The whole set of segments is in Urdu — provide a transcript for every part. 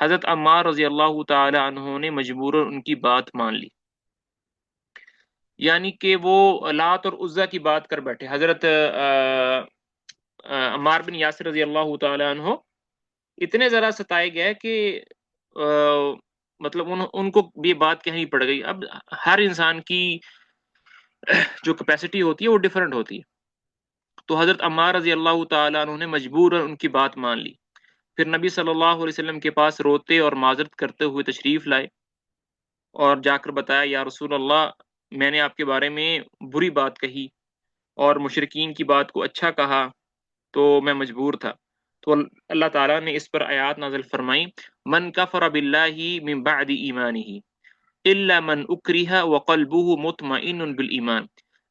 حضرت عمار رضی اللہ تعالی عنہ نے مجبوراً ان کی بات مان لی، یعنی کہ وہ لات اور عزا کی بات کر بیٹھے۔ حضرت عمار بن یاسر رضی اللہ تعالی عنہ اتنے ذرا ستائے گئے کہ آ، مطلب ان کو یہ بات کہنی پڑ گئی۔ اب ہر انسان کی جو کیپیسٹی ہوتی ہے وہ ڈیفرنٹ ہوتی ہے، تو حضرت عمار رضی اللہ تعالیٰ عنہ نے مجبوراً ان کی بات مان لی۔ پھر نبی صلی اللہ علیہ وسلم کے پاس روتے اور معذرت کرتے ہوئے تشریف لائے اور جا کر بتایا، یا رسول اللہ، میں نے آپ کے بارے میں بری بات کہی اور مشرکین کی بات کو اچھا کہا، تو میں مجبور تھا۔ تو اللہ تعالیٰ نے اس پر آیات نازل فرمائی، من کفر باللہ من بعد ایمانہ الا من اکرہ وقلبہ مطمئن بالایمان،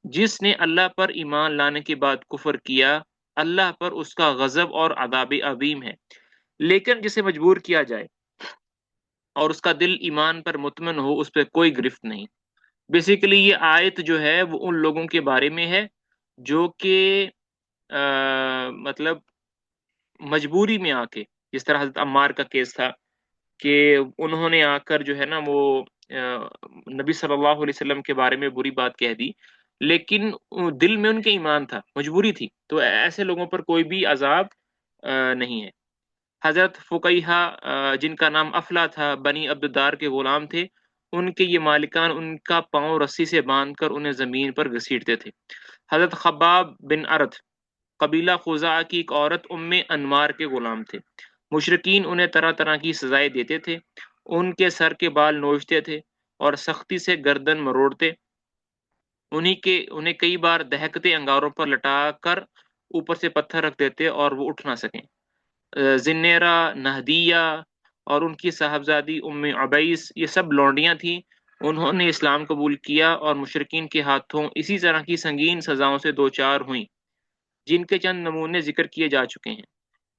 جس نے اللہ پر ایمان لانے کے بعد کفر کیا، اللہ پر اس کا غضب اور عذاب عظیم ہے، لیکن جسے مجبور کیا جائے اور اس کا دل ایمان پر مطمئن ہو، اس پہ کوئی گرفت نہیں۔ بیسیکلی یہ آیت جو ہے وہ ان لوگوں کے بارے میں ہے جو کہ مطلب مجبوری میں آ کے، جس طرح حضرت عمار کا کیس تھا کہ انہوں نے آ کر جو ہے نا وہ نبی صلی اللہ علیہ وسلم کے بارے میں بری بات کہہ دی، لیکن دل میں ان کے ایمان تھا، مجبوری تھی، تو ایسے لوگوں پر کوئی بھی عذاب نہیں ہے۔ حضرت فقیہہ جن کا نام افلا تھا، بنی عبدالدار کے غلام تھے، ان کے یہ مالکان ان کا پاؤں رسی سے باندھ کر انہیں زمین پر گھسیٹتے تھے۔ حضرت خباب بن ارت قبیلہ خزاعہ کی ایک عورت ام انمار کے غلام تھے، مشرکین انہیں طرح طرح کی سزائیں دیتے تھے، ان کے سر کے بال نوچتے تھے اور سختی سے گردن مروڑتے، انہیں کئی بار دہکتے انگاروں پر لٹا کر اوپر سے پتھر رکھ دیتے اور وہ اٹھ نہ سکیں۔ زنیرہ، نہدیہ اور ان کی صاحبزادی ام عبیس، یہ سب لونڈیاں تھیں، انہوں نے اسلام قبول کیا اور مشرکین کے ہاتھوں اسی طرح کی سنگین سزاؤں سے دوچار ہوئیں، جن کے چند نمونے ذکر کیے جا چکے ہیں۔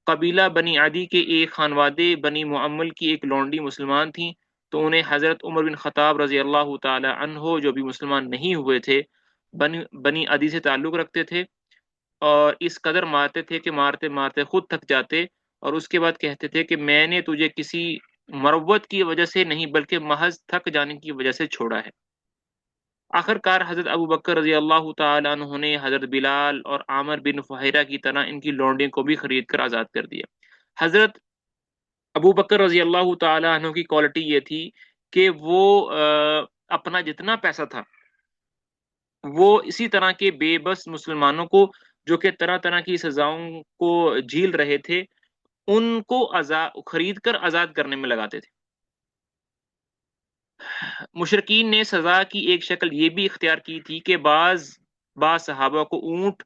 قبیلہ بنی عدی کے ایک خانوادے بنی معمل کی ایک لونڈی مسلمان تھیں، تو انہیں حضرت عمر بن خطاب رضی اللہ تعالی عنہ جو بھی مسلمان نہیں ہوئے تھے، بنی عدی سے تعلق رکھتے تھے، اور اس قدر مارتے تھے کہ مارتے مارتے خود تھک جاتے اور اس کے بعد کہتے تھے کہ میں نے تجھے کسی مروت کی وجہ سے نہیں بلکہ محض تھک جانے کی وجہ سے چھوڑا ہے۔ آخر کار حضرت ابو بکر رضی اللہ تعالی عنہ نے حضرت بلال اور عامر بن فہیرہ کی طرح ان کی لونڈیوں کو بھی خرید کر آزاد کر دیا۔ حضرت ابو بکر رضی اللہ تعالی عنہ کی کوالٹی یہ تھی کہ وہ اپنا جتنا پیسہ تھا وہ اسی طرح کے بے بس مسلمانوں کو جو کہ طرح طرح کی سزاؤں کو جھیل رہے تھے، ان کو خرید کر آزاد کرنے میں لگاتے تھے۔ مشرکین نے سزا کی ایک شکل یہ بھی اختیار کی تھی کہ بعض صحابہ کو اونٹ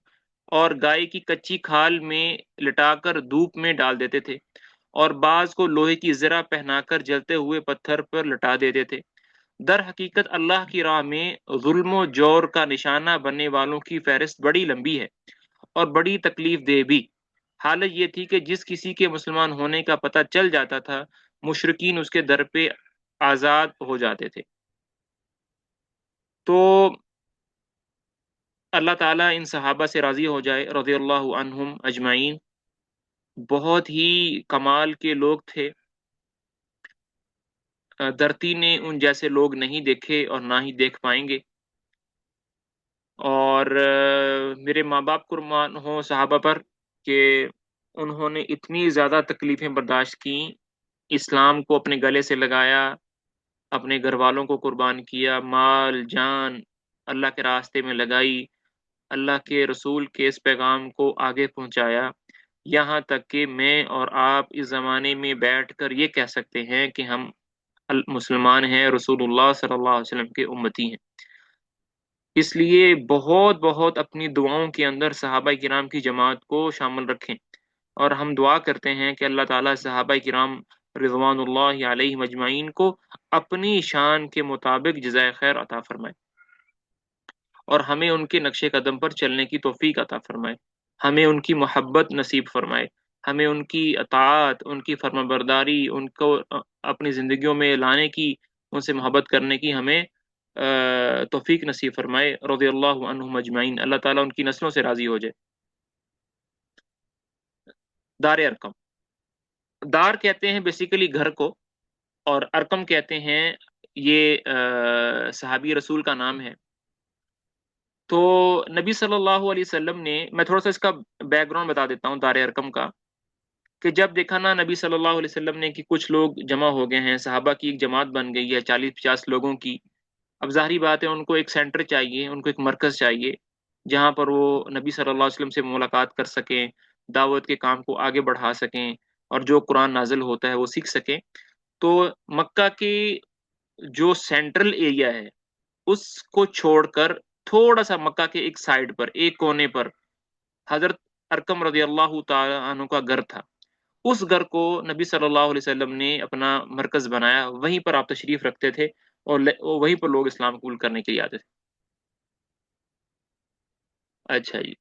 اور گائے کی کچی کھال میں لٹا کر دھوپ میں ڈال دیتے تھے، اور بعض کو لوہے کی زرہ پہنا کر جلتے ہوئے پتھر پر لٹا دیتے تھے۔ در حقیقت اللہ کی راہ میں ظلم و جور کا نشانہ بننے والوں کی فہرست بڑی لمبی ہے اور بڑی تکلیف دہ بھی۔ حالت یہ تھی کہ جس کسی کے مسلمان ہونے کا پتہ چل جاتا تھا، مشرکین اس کے در پہ آزاد ہو جاتے تھے۔ تو اللہ تعالیٰ ان صحابہ سے راضی ہو جائے، رضی اللہ عنہم اجمعین، بہت ہی کمال کے لوگ تھے، دھرتی نے ان جیسے لوگ نہیں دیکھے اور نہ ہی دیکھ پائیں گے، اور میرے ماں باپ قربان ہوں صحابہ پر کہ انہوں نے اتنی زیادہ تکلیفیں برداشت کیں، اسلام کو اپنے گلے سے لگایا، اپنے گھر والوں کو قربان کیا، مال جان اللہ کے راستے میں لگائی، اللہ کے رسول کے اس پیغام کو آگے پہنچایا، یہاں تک کہ میں اور آپ اس زمانے میں بیٹھ کر یہ کہہ سکتے ہیں کہ ہم مسلمان ہیں، رسول اللہ صلی اللہ علیہ وسلم کے امتی ہیں۔ اس لیے بہت بہت اپنی دعاؤں کے اندر صحابہ کرام کی جماعت کو شامل رکھیں، اور ہم دعا کرتے ہیں کہ اللہ تعالیٰ صحابہ کرام رضوان اللہ علیہ مجمعین کو اپنی شان کے مطابق جزائے خیر عطا فرمائے، اور ہمیں ان کے نقش قدم پر چلنے کی توفیق عطا فرمائے، ہمیں ان کی محبت نصیب فرمائے، ہمیں ان کی اطاعت، ان کی فرما برداری، ان کو اپنی زندگیوں میں لانے کی، ان سے محبت کرنے کی ہمیں توفیق نصیب فرمائے، رضی اللہ عنہم اجمعین، اللہ تعالیٰ ان کی نسلوں سے راضی ہو جائے۔ دار ارقم دار کہتے ہیں بیسیکلی گھر کو، اور ارکم کہتے ہیں یہ صحابی رسول کا نام ہے۔ تو نبی صلی اللہ علیہ وسلم نے، میں تھوڑا سا اس کا بیک گراؤنڈ بتا دیتا ہوں دار ارکم کا، کہ جب دیکھا نا نبی صلی اللہ علیہ وسلم نے کہ کچھ لوگ جمع ہو گئے ہیں، صحابہ کی ایک جماعت بن گئی ہے 40-50 لوگوں کی، اب ظاہری بات ہے ان کو ایک سینٹر چاہیے، ان کو ایک مرکز چاہیے جہاں پر وہ نبی صلی اللہ علیہ وسلم سے ملاقات کر سکیں، دعوت کے کام کو آگے بڑھا سکیں، اور جو قرآن نازل ہوتا ہے وہ سیکھ سکیں۔ تو مکہ کے جو سینٹرل ایریا ہے اس کو چھوڑ کر تھوڑا سا مکہ کے ایک سائڈ پر، ایک کونے پر، حضرت ارکم رضی اللہ تعالی عنہ کا گھر تھا۔ اس گھر کو نبی صلی اللہ علیہ وسلم نے اپنا مرکز بنایا، وہیں پر آپ تشریف رکھتے تھے، اور وہیں پر لوگ اسلام قبول کرنے کے لیے آتے تھے۔ اچھا جی۔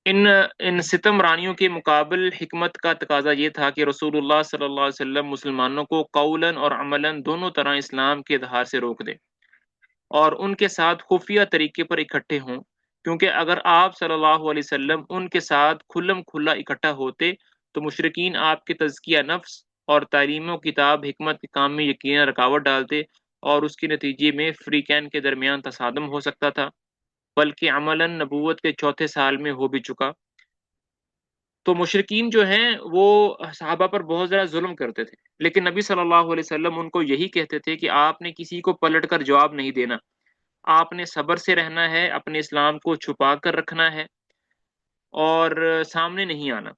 ان ان ستم رانیوں کے مقابل حکمت کا تقاضا یہ تھا کہ رسول اللہ صلی اللہ علیہ وسلم مسلمانوں کو قولاً اور عملاً دونوں طرح اسلام کے اظہار سے روک دے، اور ان کے ساتھ خفیہ طریقے پر اکٹھے ہوں، کیونکہ اگر آپ صلی اللہ علیہ وسلم ان کے ساتھ کھلم کھلا اکٹھا ہوتے تو مشرکین آپ کے تزکیہ نفس اور تعلیم و کتاب حکمت کے کام میں یقینا رکاوٹ ڈالتے، اور اس کے نتیجے میں فریقین کے درمیان تصادم ہو سکتا تھا، بلکہ عملاً نبوت کے چوتھے سال میں ہو بھی چکا۔ تو مشرکین جو ہیں وہ صحابہ پر بہت زیادہ ظلم کرتے تھے، لیکن نبی صلی اللہ علیہ وسلم ان کو یہی کہتے تھے کہ آپ نے کسی کو پلٹ کر جواب نہیں دینا، آپ نے صبر سے رہنا ہے، اپنے اسلام کو چھپا کر رکھنا ہے، اور سامنے نہیں آنا۔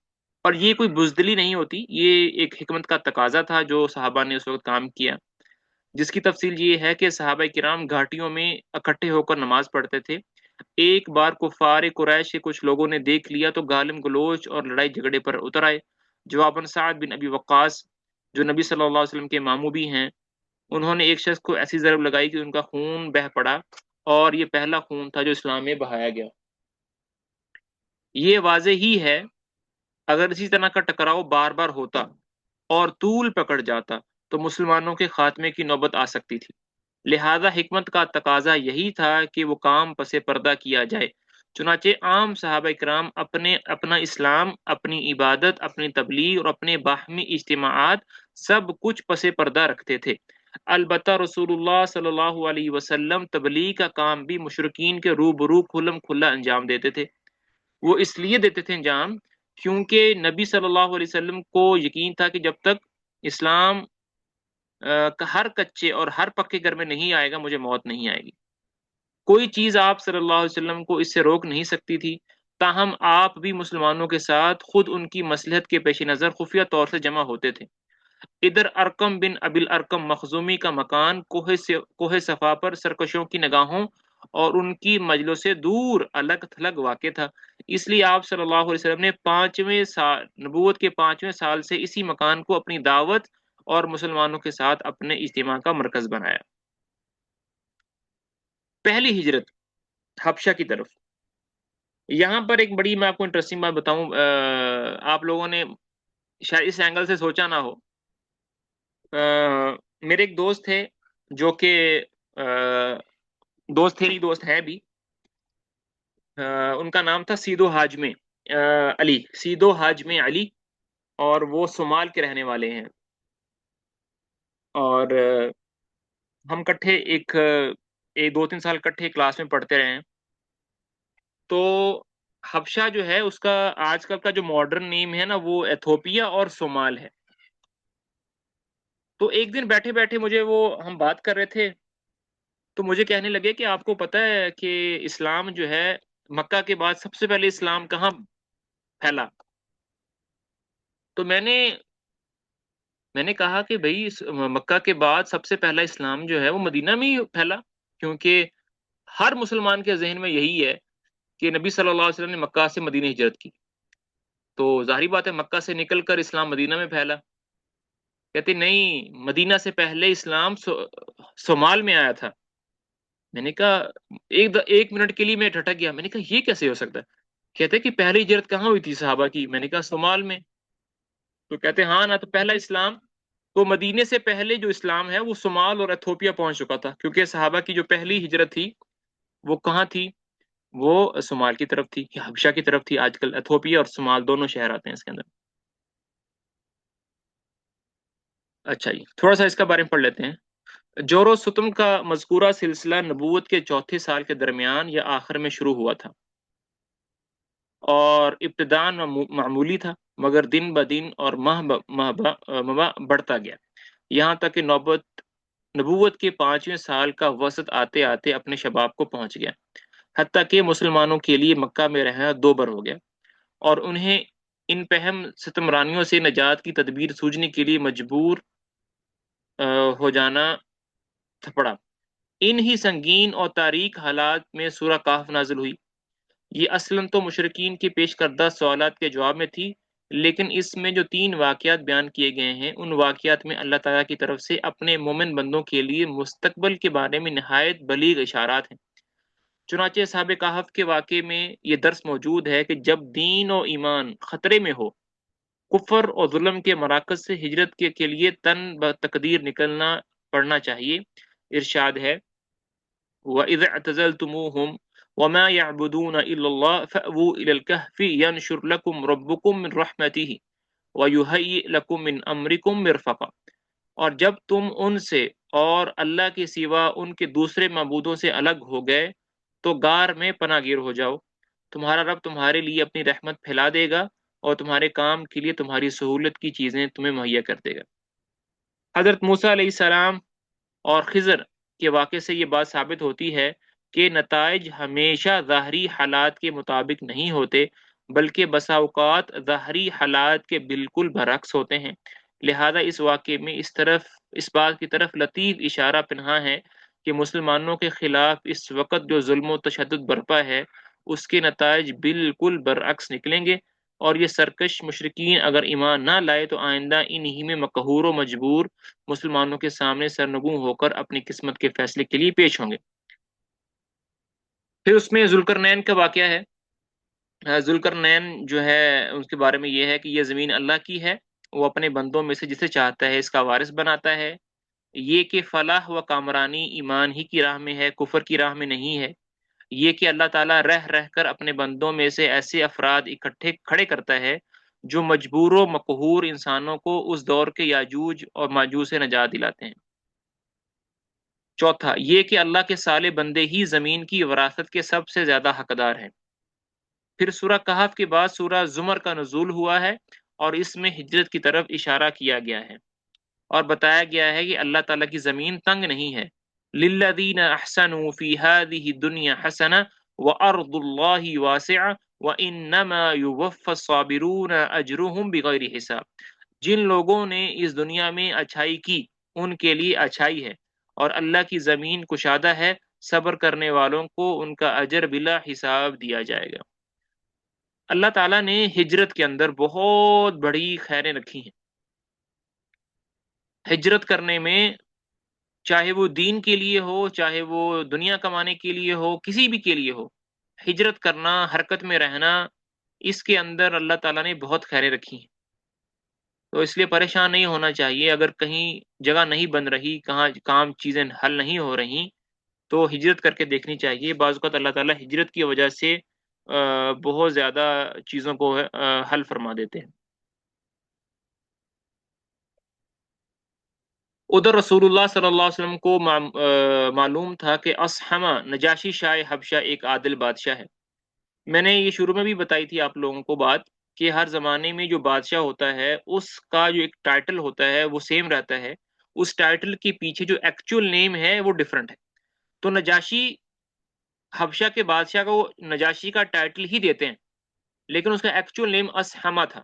اور یہ کوئی بزدلی نہیں ہوتی، یہ ایک حکمت کا تقاضا تھا جو صحابہ نے اس وقت کام کیا، جس کی تفصیل یہ ہے کہ صحابہ کرام گھاٹیوں میں اکٹھے ہو کر نماز پڑھتے تھے۔ ایک بار کفار قریش کے کچھ لوگوں نے دیکھ لیا تو گالم گلوچ اور لڑائی جھگڑے پر اتر آئے۔ جواباً سعد بن ابی وقاص، جو نبی صلی اللہ علیہ وسلم کے ماموں بھی ہیں، انہوں نے ایک شخص کو ایسی ضرب لگائی کہ ان کا خون بہہ پڑا، اور یہ پہلا خون تھا جو اسلام میں بہایا گیا۔ یہ واضح ہی ہے، اگر اسی طرح کا ٹکراؤ بار بار ہوتا اور طول پکڑ جاتا تو مسلمانوں کے خاتمے کی نوبت آ سکتی تھی۔ لہذا حکمت کا تقاضا یہی تھا کہ وہ کام پس پردہ کیا جائے۔ چنانچہ عام صحابہ کرام اپنا اسلام، اپنی عبادت، اپنی تبلیغ اور اپنے باہمی اجتماعات سب کچھ پس پردہ رکھتے تھے۔ البتہ رسول اللہ صلی اللہ علیہ وسلم تبلیغ کا کام بھی مشرکین کے روبرو کھلم کھلا انجام دیتے تھے۔ وہ اس لیے دیتے تھے انجام کیونکہ نبی صلی اللہ علیہ وسلم کو یقین تھا کہ جب تک اسلام کا ہر کچے اور ہر پکے گھر میں نہیں آئے گا مجھے موت نہیں آئے گی۔ کوئی چیز آپ صلی اللہ علیہ وسلم کو اس سے روک نہیں سکتی تھی، تاہم آپ بھی مسلمانوں کے ساتھ خود ان کی مصلحت کے پیش نظر خفیہ طور سے جمع ہوتے تھے۔ ادھر ارکم بن ابی الارکم مخزومی کا مکان کوہ صفا پر سرکشوں کی نگاہوں اور ان کی مجلوں سے دور الگ تھلگ واقع تھا، اس لیے آپ صلی اللہ علیہ وسلم نے 5ویں سال نبوت کے 5ویں سال سے اسی مکان کو اپنی دعوت اور مسلمانوں کے ساتھ اپنے اجتماع کا مرکز بنایا۔ پہلی ہجرت حبشہ کی طرف، یہاں پر ایک بڑی میں آپ کو انٹرسٹنگ بات بتاؤں، آپ لوگوں نے شاید اس اینگل سے سوچا نہ ہو۔ میرے ایک دوست تھے جو کہ دوست تھے، دوست ہے بھی، ان کا نام تھا سیدو حاجم علی، سیدو حاجم علی، اور وہ صومال کے رہنے والے ہیں، اور ہم کٹھے ایک 2-3 سال کٹھے کلاس میں پڑھتے رہے ہیں۔ تو حبشہ جو ہے اس کا آج کل کا جو ماڈرن نیم ہے نا وہ ایتھوپیا اور صومال ہے۔ تو ایک دن بیٹھے بیٹھے مجھے ہم بات کر رہے تھے، تو مجھے کہنے لگے کہ آپ کو پتہ ہے کہ اسلام جو ہے مکہ کے بعد سب سے پہلے اسلام کہاں پھیلا؟ تو میں نے کہا کہ بھائی مکہ کے بعد سب سے پہلا اسلام جو ہے وہ مدینہ میں ہی پھیلا، کیونکہ ہر مسلمان کے ذہن میں یہی ہے کہ نبی صلی اللہ علیہ وسلم نے مکہ سے مدینہ ہجرت کی، تو ظاہری بات ہے مکہ سے نکل کر اسلام مدینہ میں پھیلا۔ کہتے نہیں، مدینہ سے پہلے اسلام صومال میں آیا تھا۔ میں نے کہا ایک منٹ کے لیے میں ٹھٹک گیا، میں نے کہا یہ کیسے ہو سکتا ہے؟ کہتے کہ پہلی ہجرت کہاں ہوئی تھی صحابہ کی؟ میں نے کہا صومال میں۔ تو کہتے ہاں نا، تو پہلا اسلام تو مدینے سے پہلے جو اسلام ہے وہ صومال اور ایتھوپیا پہنچ چکا تھا، کیونکہ صحابہ کی جو پہلی ہجرت تھی وہ کہاں تھی؟ وہ صومال کی طرف تھی، حبشہ کی طرف تھی۔ آج کل ایتھوپیا اور صومال دونوں شہر آتے ہیں اس کے اندر۔ اچھا جی، تھوڑا سا اس کا بارے میں پڑھ لیتے ہیں۔ جور و ستم کا مذکورہ سلسلہ نبوت کے چوتھے سال کے درمیان یا آخر میں شروع ہوا تھا، اور ابتداً معمولی تھا، مگر دن بدن اور ماہ بڑھتا گیا، یہاں تک کہ نبوت کے 5ویں سال کا وسط آتے آتے اپنے شباب کو پہنچ گیا، حتیٰ کہ مسلمانوں کے لیے مکہ میں رہنا 2 بر ہو گیا، اور انہیں ان پہم ستمرانیوں سے نجات کی تدبیر سوچنے کے لیے مجبور ہو جانا پڑا۔ ان ہی سنگین اور تاریک حالات میں سورہ کہف نازل ہوئی۔ یہ اصلاً تو مشرکین کے پیش کردہ سوالات کے جواب میں تھی، لیکن اس میں جو 3 واقعات بیان کیے گئے ہیں، ان واقعات میں اللہ تعالیٰ کی طرف سے اپنے مومن بندوں کے لیے مستقبل کے بارے میں نہایت بلیغ اشارات ہیں۔ چنانچہ اصحاب کہف کے واقعے میں یہ درس موجود ہے کہ جب دین و ایمان خطرے میں ہو، کفر اور ظلم کے مراکز سے ہجرت کے لیے تن بتقدیر نکلنا پڑنا چاہیے۔ ارشاد ہے، وَإِذْ اعْتَزَلْتُمُوهُمْ وَمَا يَعْبُدُونَ إِلَّا اللَّهَ فَأْوُوا إِلَى الْكَهْفِ يَنشُرْ لَكُمْ رَبُّكُم مِّن رَّحْمَتِهِ وَيُهَيِّئْ لَكُم مِّن أَمْرِكُم مِّرْفَقًا۔ اور جب تم ان سے اور اللہ کے سوا ان کے دوسرے معبودوں سے الگ ہو گئے تو غار میں پناہ گیر ہو جاؤ، تمہارا رب تمہارے لیے اپنی رحمت پھیلا دے گا اور تمہارے کام کے لیے تمہاری سہولت کی چیزیں تمہیں مہیا کر دے گا۔ حضرت موسیٰ علیہ السلام اور خضر کے واقعے سے یہ بات ثابت ہوتی ہے کہ نتائج ہمیشہ ظاہری حالات کے مطابق نہیں ہوتے، بلکہ بسا اوقات ظاہری حالات کے بالکل برعکس ہوتے ہیں۔ لہذا اس واقعے میں اس بات کی طرف لطیف اشارہ پنہاں ہے کہ مسلمانوں کے خلاف اس وقت جو ظلم و تشدد برپا ہے، اس کے نتائج بالکل برعکس نکلیں گے، اور یہ سرکش مشرکین اگر ایمان نہ لائے تو آئندہ انہی میں مقہور و مجبور مسلمانوں کے سامنے سرنگوں ہو کر اپنی قسمت کے فیصلے کے لیے پیش ہوں گے۔ پھر اس میں ذوالقرنین کا واقعہ ہے۔ ذوالقرنین جو ہے اس کے بارے میں یہ ہے کہ یہ زمین اللہ کی ہے، وہ اپنے بندوں میں سے جسے چاہتا ہے اس کا وارث بناتا ہے۔ یہ کہ فلاح و کامرانی ایمان ہی کی راہ میں ہے، کفر کی راہ میں نہیں ہے۔ یہ کہ اللہ تعالیٰ رہ رہ کر اپنے بندوں میں سے ایسے افراد اکٹھے کھڑے کرتا ہے جو مجبور و مقہور انسانوں کو اس دور کے یاجوج اور ماجوج سے نجات دلاتے ہیں۔ چوتھا، یہ کہ اللہ کے صالح بندے ہی زمین کی وراثت کے سب سے زیادہ حقدار ہیں۔ پھر سورہ کہف کے بعد سورہ زمر کا نزول ہوا ہے، اور اس میں ہجرت کی طرف اشارہ کیا گیا ہے اور بتایا گیا ہے کہ اللہ تعالیٰ کی زمین تنگ نہیں ہے۔ للذین احسنوا فی هذه الدنیا حسنہ وارض اللہ واسعہ وانما یوفی الصابرون اجرهم بغیر حساب۔ جن لوگوں نے اس دنیا میں اچھائی کی ان کے لیے اچھائی ہے، اور اللہ کی زمین کشادہ ہے، صبر کرنے والوں کو ان کا اجر بلا حساب دیا جائے گا۔ اللہ تعالیٰ نے ہجرت کے اندر بہت بڑی خیریں رکھی ہیں۔ ہجرت کرنے میں، چاہے وہ دین کے لیے ہو، چاہے وہ دنیا کمانے کے لیے ہو، کسی بھی کے لیے ہو، ہجرت کرنا، حرکت میں رہنا، اس کے اندر اللہ تعالیٰ نے بہت خیریں رکھی ہیں۔ تو اس لیے پریشان نہیں ہونا چاہیے اگر کہیں جگہ نہیں بن رہی، کہاں کام چیزیں حل نہیں ہو رہی، تو ہجرت کر کے دیکھنی چاہیے۔ بعض اوقات اللہ تعالیٰ ہجرت کی وجہ سے بہت زیادہ چیزوں کو حل فرما دیتے ہیں۔ ادھر رسول اللہ صلی اللہ علیہ وسلم کو معلوم تھا کہ اصحمہ نجاشی شاہ حبشہ ایک عادل بادشاہ ہے۔ میں نے یہ شروع میں بھی بتائی تھی آپ لوگوں کو بات، کہ ہر زمانے میں جو بادشاہ ہوتا ہے اس کا جو ایک ٹائٹل ہوتا ہے وہ سیم رہتا ہے، اس ٹائٹل کے پیچھے جو ایکچوئل نیم ہے وہ ڈیفرنٹ ہے۔ تو نجاشی حبشہ کے بادشاہ کو نجاشی کا ٹائٹل ہی دیتے ہیں، لیکن اس کا ایکچوئل نیم اصحمہ تھا۔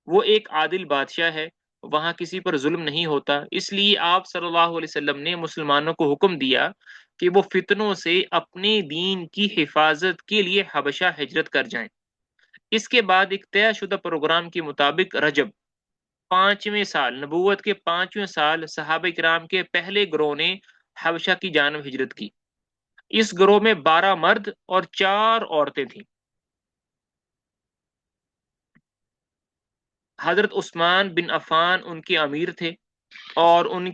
وہ ایک عادل بادشاہ ہے، وہاں کسی پر ظلم نہیں ہوتا، اس لیے آپ صلی اللہ علیہ وسلم نے مسلمانوں کو حکم دیا کہ وہ فتنوں سے اپنے دین کی حفاظت کے لیے حبشہ ہجرت کر جائیں۔ اس کے بعد ایک طے شدہ پروگرام کے مطابق رجب 5ویں سال، نبوت کے 5ویں سال، صحابہ کرام کے پہلے گروہ نے حبشہ کی جانب ہجرت کی۔ اس گروہ میں 12 مرد اور 4 عورتیں تھیں۔ حضرت عثمان بن عفان ان کے امیر تھے، اور ان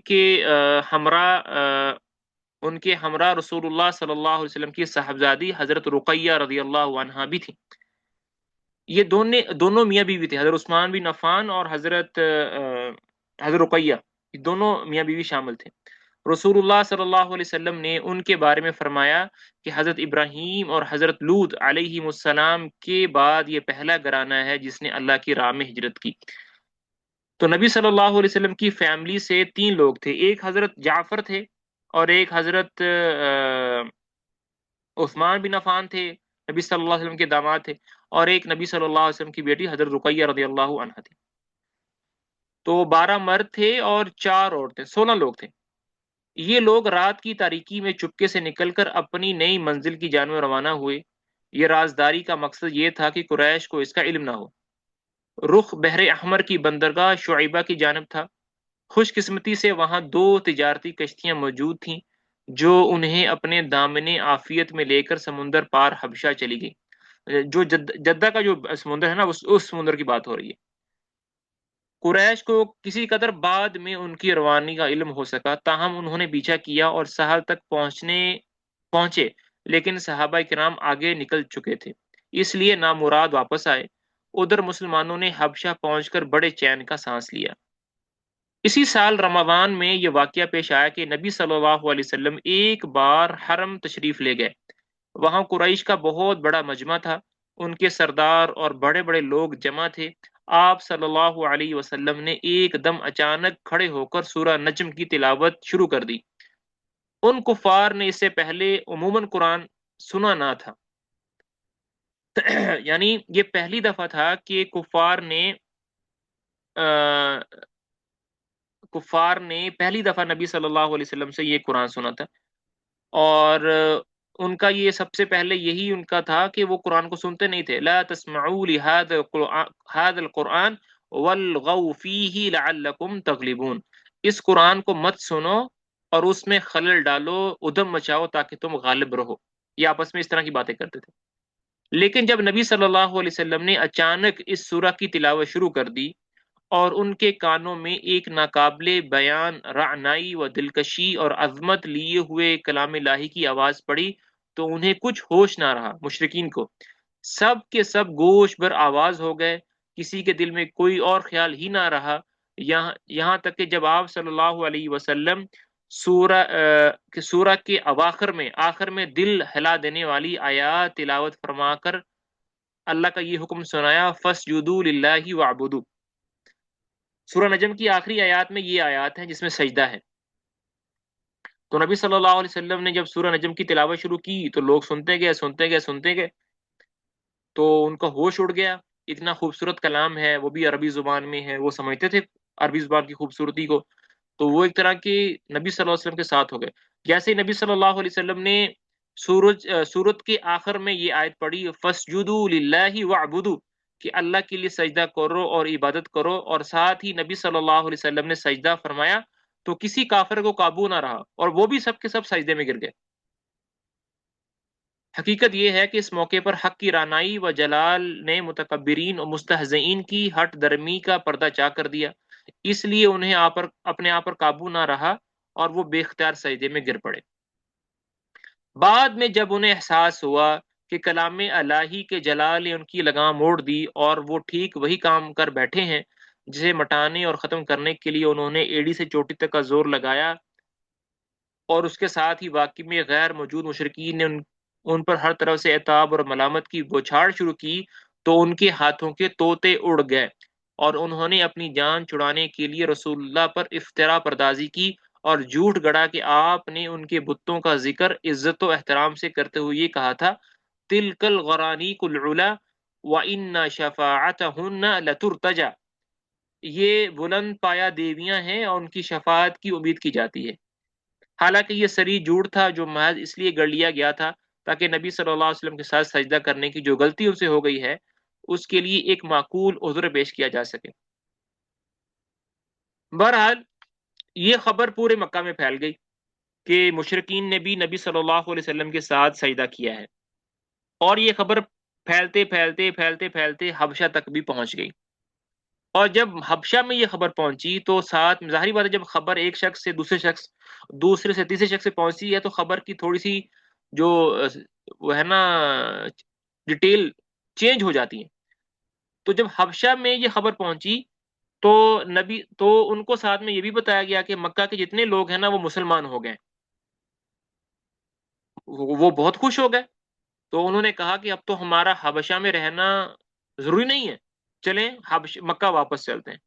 کے ہمراہ رسول اللہ صلی اللہ علیہ وسلم کی صاحبزادی حضرت رقیہ رضی اللہ عنہا بھی تھی۔ یہ دونوں میاں بیوی تھے، حضرت عثمان بن عفان اور حضرت رقیہ، یہ دونوں میاں بیوی شامل تھے۔ رسول اللہ صلی اللہ علیہ وسلم نے ان کے بارے میں فرمایا کہ حضرت ابراہیم اور حضرت لوط علیہ السلام کے بعد یہ پہلا گھرانہ ہے جس نے اللہ کی راہ میں ہجرت کی۔ تو نبی صلی اللہ علیہ وسلم کی فیملی سے 3 لوگ تھے، ایک حضرت جعفر تھے، اور ایک حضرت عثمان بن عفان تھے، نبی صلی اللہ علیہ وسلم کے داماد تھے، اور ایک نبی صلی اللہ علیہ وسلم کی بیٹی حضرت رقیہ رضی اللہ عنہا تھی۔ تو 12 مرد تھے اور 4 عورتیں، 16 لوگ تھے۔ یہ لوگ رات کی تاریکی میں چپکے سے نکل کر اپنی نئی منزل کی جانب روانہ ہوئے۔ یہ رازداری کا مقصد یہ تھا کہ قریش کو اس کا علم نہ ہو۔ رخ بحر احمر کی بندرگاہ شعیبہ کی جانب تھا۔ خوش قسمتی سے وہاں 2 تجارتی کشتیاں موجود تھیں جو انہیں اپنے دامن عافیت میں لے کر سمندر پار حبشہ چلی گئی۔ جو جدہ کا جو سمندر ہے نا، اس سمندر کی بات ہو رہی ہے۔ قریش کو کسی قدر بعد میں ان کی روانی کا علم ہو سکا، تاہم انہوں نے پیچھا کیا اور ساحل تک پہنچے، لیکن صحابہ کرام آگے نکل چکے تھے، اس لیے نامراد واپس آئے۔ ادھر مسلمانوں نے حبشہ پہنچ کر بڑے چین کا سانس لیا۔ اسی سال رمضان میں یہ واقعہ پیش آیا کہ نبی صلی اللہ علیہ وسلم ایک بار حرم تشریف لے گئے۔ وہاں قریش کا بہت بڑا مجمع تھا، ان کے سردار اور بڑے بڑے لوگ جمع تھے۔ آپ صلی اللہ علیہ وسلم نے ایک دم اچانک کھڑے ہو کر سورہ نجم کی تلاوت شروع کر دی۔ ان کفار نے اس سے پہلے عموماً قرآن سنا نہ تھا، یعنی یہ پہلی دفعہ تھا کہ کفار نے پہلی دفعہ نبی صلی اللہ علیہ وسلم سے یہ قرآن سنا تھا، اور ان کا یہ سب سے پہلے یہی ان کا تھا کہ وہ قرآن کو سنتے نہیں تھے۔ لا تسمعوا لهذا القرآن والغوا فیہ لعلکم تغلبون، اس قرآن کو مت سنو اور اس میں خلل ڈالو، ادھم مچاؤ تاکہ تم غالب رہو۔ یہ آپس میں اس طرح کی باتیں کرتے تھے۔ لیکن جب نبی صلی اللہ علیہ وسلم نے اچانک اس سورہ کی تلاوت شروع کر دی اور ان کے کانوں میں ایک ناقابل بیان رعنائی و دلکشی اور عظمت لیے ہوئے کلام الہی کی آواز پڑی تو انہیں کچھ ہوش نہ رہا۔ مشرکین کو سب کے سب گوش بر آواز ہو گئے، کسی کے دل میں کوئی اور خیال ہی نہ رہا، یہاں تک کہ جب آپ صلی اللہ علیہ وسلم سورہ کے آخر میں دل ہلا دینے والی آیات تلاوت فرما کر اللہ کا یہ حکم سنایا، فَاسْجُدُوا لِلَّهِ وَاعْبُدُوا۔ سورہ نجم کی آخری آیات میں یہ آیات ہیں جس میں سجدہ ہے۔ تو نبی صلی اللہ علیہ وسلم نے جب سورہ نجم کی تلاوت شروع کی تو لوگ سنتے گئے تو ان کا ہوش اڑ گیا۔ اتنا خوبصورت کلام ہے، وہ بھی عربی زبان میں ہے، وہ سمجھتے تھے عربی زبان کی خوبصورتی کو، تو وہ ایک طرح کے نبی صلی اللہ علیہ وسلم کے ساتھ ہو گئے۔ جیسے نبی صلی اللہ علیہ وسلم نے سورت کے آخر میں یہ آیت پڑھی، فَاسْجُدُوا لِلَّهِ وَاعْبُدُوا، کہ اللہ کے لیے سجدہ کرو اور عبادت کرو، اور ساتھ ہی نبی صلی اللہ علیہ وسلم نے سجدہ فرمایا تو کسی کافر کو قابو نہ رہا اور وہ بھی سب کے سب سجدے میں گر گئے۔ حقیقت یہ ہے کہ اس موقع پر حق کی رانائی و جلال نے متکبرین اور مستہزئین کی ہٹ درمی کا پردہ چاک کر دیا، اس لیے انہیں اپنے آپ پر قابو نہ رہا اور وہ بے اختیار سجدے میں گر پڑے۔ بعد میں جب انہیں احساس ہوا کہ کلام الہی کے جلال نے ان کی لگام موڑ دی اور وہ ٹھیک وہی کام کر بیٹھے ہیں جسے مٹانے اور ختم کرنے کے لیے انہوں نے ایڑی سے چوٹی تک کا زور لگایا، اور اس کے ساتھ ہی واقعی میں غیر موجود مشرکین نے ان پر ہر طرف سے عتاب اور ملامت کی بوچھاڑ شروع کی، تو ان کے ہاتھوں کے طوطے اڑ گئے اور انہوں نے اپنی جان چھڑانے کے لیے رسول اللہ پر افترا پردازی کی اور جھوٹ گڑا کہ آپ نے ان کے بتوں کا ذکر عزت و احترام سے کرتے ہوئے یہ کہا تھا، تلک الغرانیق العلا وان شفاعتہن لترتجى، یہ بلند پایا دیویاں ہیں اور ان کی شفاعت کی امید کی جاتی ہے۔ حالانکہ یہ سری جھوٹ تھا جو محض اس لیے گڑھ لیا گیا تھا تاکہ نبی صلی اللہ علیہ وسلم کے ساتھ سجدہ کرنے کی جو غلطی ان سے ہو گئی ہے اس کے لیے ایک معقول عذر پیش کیا جا سکے۔ بہرحال یہ خبر پورے مکہ میں پھیل گئی کہ مشرکین نے بھی نبی صلی اللہ علیہ وسلم کے ساتھ سجدہ کیا ہے، اور یہ خبر پھیلتے پھیلتے پھیلتے پھیلتے حبشہ تک بھی پہنچ گئی۔ اور جب حبشہ میں یہ خبر پہنچی تو ساتھ ظاہری بات ہے، جب خبر ایک شخص سے دوسرے شخص، دوسرے سے تیسرے شخص سے پہنچتی ہے تو خبر کی تھوڑی سی جو وہ ہے نا ڈیٹیل چینج ہو جاتی ہے. تو جب حبشہ میں یہ خبر پہنچی تو نبی تو ان کو ساتھ میں یہ بھی بتایا گیا کہ مکہ کے جتنے لوگ ہیں نا وہ مسلمان ہو گئے. وہ بہت خوش ہو گئے. تو انہوں نے کہا کہ اب تو ہمارا حبشہ میں رہنا ضروری نہیں ہے، چلیں مکہ واپس چلتے ہیں.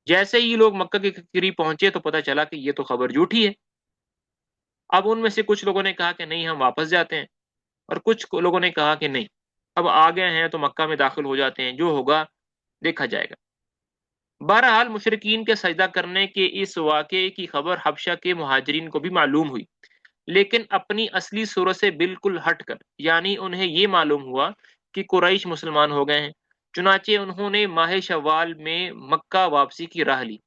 جیسے ہی لوگ مکہ کے قریب پہنچے تو پتہ چلا کہ یہ تو خبر جھوٹی ہے. اب ان میں سے کچھ لوگوں نے کہا کہ نہیں ہم واپس جاتے ہیں، اور کچھ لوگوں نے کہا کہ نہیں اب آ گئے ہیں تو مکہ میں داخل ہو جاتے ہیں، جو ہوگا دیکھا جائے گا. بہرحال مشرکین کے سجدہ کرنے کے اس واقعے کی خبر حبشہ کے مہاجرین کو بھی معلوم ہوئی، لیکن اپنی اصلی صورت سے بالکل ہٹ کر. یعنی انہیں یہ معلوم ہوا کہ قریش مسلمان ہو گئے ہیں، چنانچہ انہوں نے ماہ شوال میں مکہ واپسی کی راہ لی.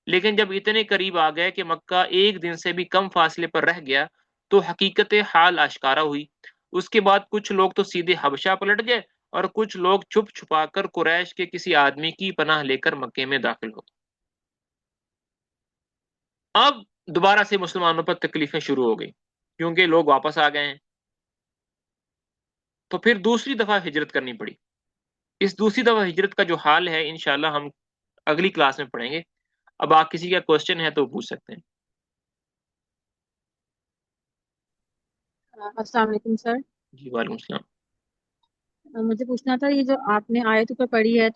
لیکن جب اتنے قریب آ گئے کہ مکہ ایک دن سے بھی کم فاصلے پر رہ گیا تو حقیقت حال آشکارا ہوئی. اس کے بعد کچھ لوگ تو سیدھے حبشہ پلٹ گئے اور کچھ لوگ چھپ چھپا کر قریش کے کسی آدمی کی پناہ لے کر مکے میں داخل ہو. اب دوبارہ سے مسلمانوں پر تکلیفیں شروع ہو گئی کیونکہ لوگ واپس آ گئے ہیں. تو پھر دوسری دفعہ ہجرت کرنی پڑی. اس دوسری دفعہ ہجرت کا جو حال ہے انشاءاللہ ہم اگلی کلاس میں پڑھیں گے. اب آپ کسی کا کوشچن ہے تو پوچھ سکتے ہیں. السلام علیکم سر. جی وعلیکم السلام. مجھے پوچھنا تھا یہ جو آپ نے آیت اوپر پڑھی ہے تو